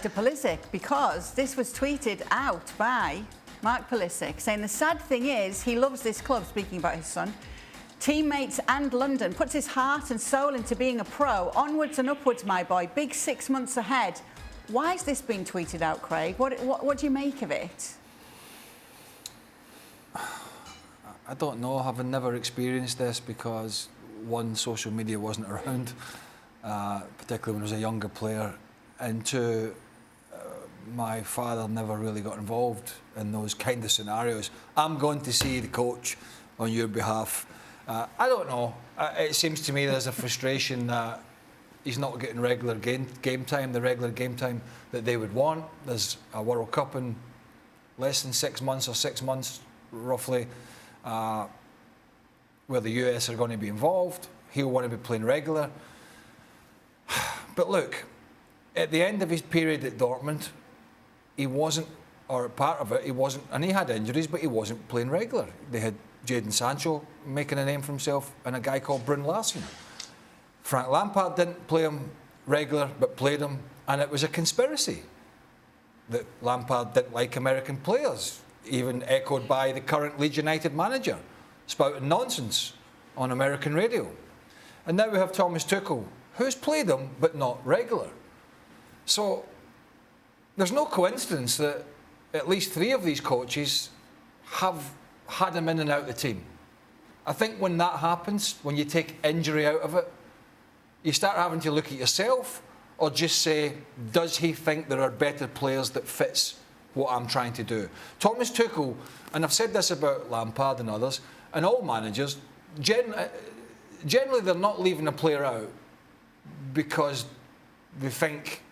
to Pulisic, because this was tweeted out by Mark Pulisic, saying the sad thing is he loves this club, speaking about his son, teammates and London, puts his heart and soul into being a pro. Onwards and upwards, my boy. Big 6 months ahead. Why is this being tweeted out, Craig? What do you make of it? I don't know, having never experienced this, because one, social media wasn't around, particularly when I was a younger player, and two, my father never really got involved in those kind of scenarios. I'm going to see the coach on your behalf. I don't know. It seems to me there's a frustration that he's not getting regular game time, the regular game time that they would want. There's a World Cup in less than 6 months, or 6 months roughly, where the US are going to be involved. He'll want to be playing regular. But look, at the end of his period at Dortmund, he wasn't, or part of it, he wasn't, and he had injuries, but he wasn't playing regular. They had Jadon Sancho making a name for himself and a guy called Brun Larsen. Frank Lampard didn't play him regular, but played him, and it was a conspiracy that Lampard didn't like American players, even echoed by the current Leeds United manager, spouting nonsense on American radio. And now we have Thomas Tuchel, who's played him, but not regular. So there's no coincidence that at least 3 of these coaches have had him in and out of the team. I think when that happens, when you take injury out of it, you start having to look at yourself, or just say, does he think there are better players that fits what I'm trying to do? Thomas Tuchel, and I've said this about Lampard and others, and all managers, generally they're not leaving a player out because they think,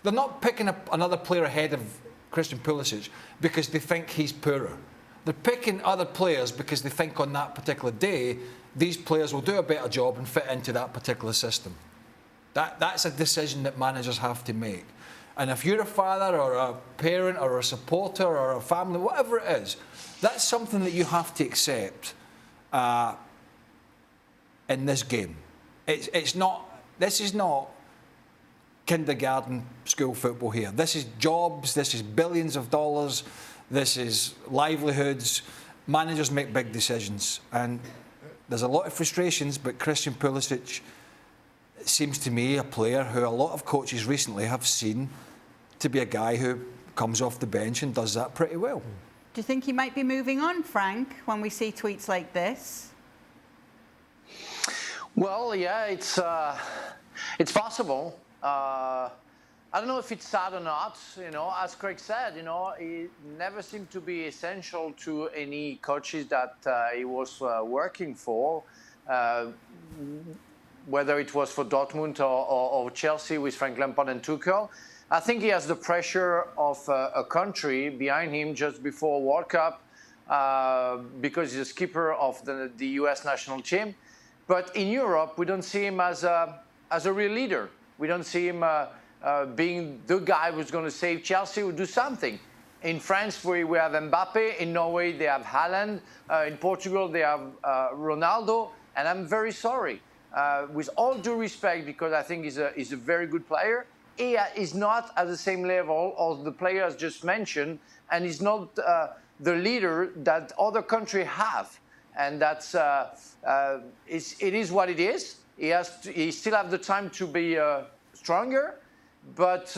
they're not picking up another player ahead of Christian Pulisic because they think he's poorer. They're picking other players because they think on that particular day, these players will do a better job and fit into that particular system. That's a decision that managers have to make. And if you're a father or a parent or a supporter or a family, whatever it is, that's something that you have to accept in this game. This is not kindergarten school football here. This is jobs, this is billions of dollars, this is livelihoods. Managers make big decisions, and there's a lot of frustrations, but Christian Pulisic seems to me a player who a lot of coaches recently have seen to be a guy who comes off the bench and does that pretty well. Do you think he might be moving on, Frank, when we see tweets like this? Well, yeah, it's possible. I don't know if it's sad or not. You know, as Craig said, you know, he never seemed to be essential to any coaches that he was working for, whether it was for Dortmund or Chelsea with Frank Lampard and Tuchel. I think he has the pressure of a country behind him just before World Cup because he's a skipper of the US national team. But in Europe, we don't see him as a real leader. We don't see him being the guy who's going to save Chelsea or do something. In France, we have Mbappe. In Norway, they have Haaland. In Portugal, they have Ronaldo. And I'm very sorry. With all due respect, because I think he's a very good player, he is not at the same level as the players just mentioned, and he's not the leader that other countries have. And that's it is what it is. He still has the time to be stronger, but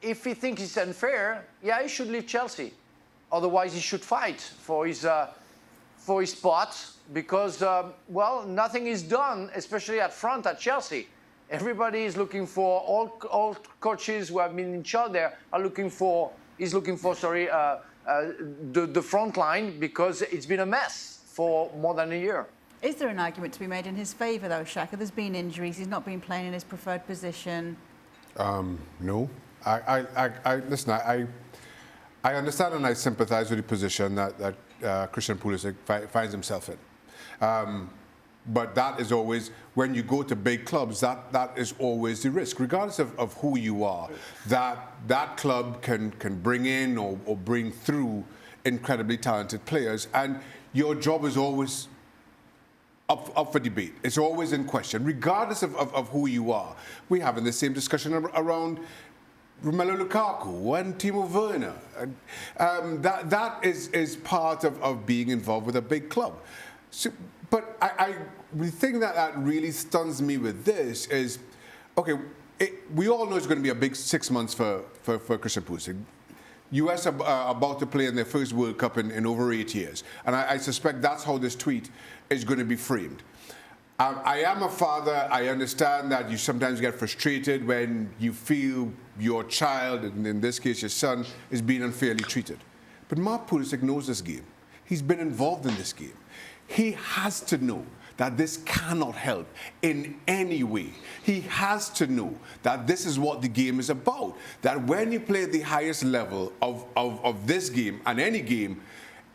if he thinks it's unfair, yeah, he should leave Chelsea. Otherwise, he should fight for his spot, because well, nothing is done, especially at front at Chelsea. Everybody is looking for, all coaches who have been in charge there are looking for, the front line, because it's been a mess for more than a year. Is there an argument to be made in his favour, though, Shaka? There's been injuries. He's not been playing in his preferred position. No. Listen, I understand and I sympathise with the position that Christian Pulisic finds himself in. But that is always, when you go to big clubs, that is always the risk, regardless of who you are. That club can bring in or bring through incredibly talented players, and your job is always up for debate. It's always in question, regardless of who you are. We're having the same discussion around Romelu Lukaku and Timo Werner. That is part of being involved with a big club. So, but the thing that really stuns me with this is, okay, we all know it's going to be a big 6 months for Christian Pulisic. US are about to play in their first World Cup in over 8 years. And I suspect that's how this tweet is going to be framed. I am a father. I understand that you sometimes get frustrated when you feel your child, and in this case your son, is being unfairly treated. But Mark Pulisic knows this game. He's been involved in this game. He has to know that this cannot help in any way. He has to know that this is what the game is about. That when you play at the highest level of this game and any game,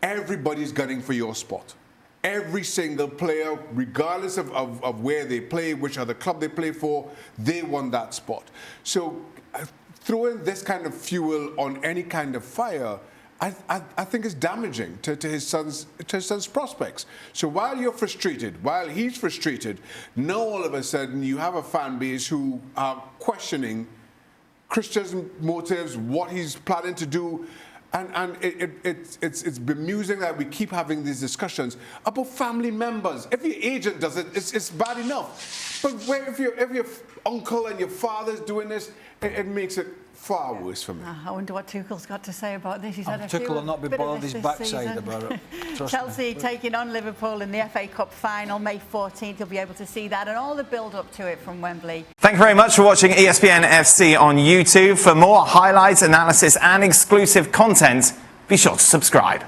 everybody's gunning for your spot. Every single player, regardless of where they play, which other club they play for, they want that spot. So throwing this kind of fuel on any kind of fire, I think is damaging to his son's prospects. So while you're frustrated, while he's frustrated, now all of a sudden you have a fan base who are questioning Christian's motives, what he's planning to do. And it's bemusing that we keep having these discussions about family members. If your agent does it, it's bad enough. But if your uncle and your father's doing this, it makes it far worse for me. I wonder what Tuchel's got to say about this. He's had a Tuchel will not be bothered his backside season. about it. Trust Chelsea me. taking on Liverpool in the FA Cup final May 14th. You'll be able to see that and all the build-up to it from Wembley. Thank you very much for watching ESPN FC on YouTube. For more highlights, analysis and exclusive content, be sure to subscribe.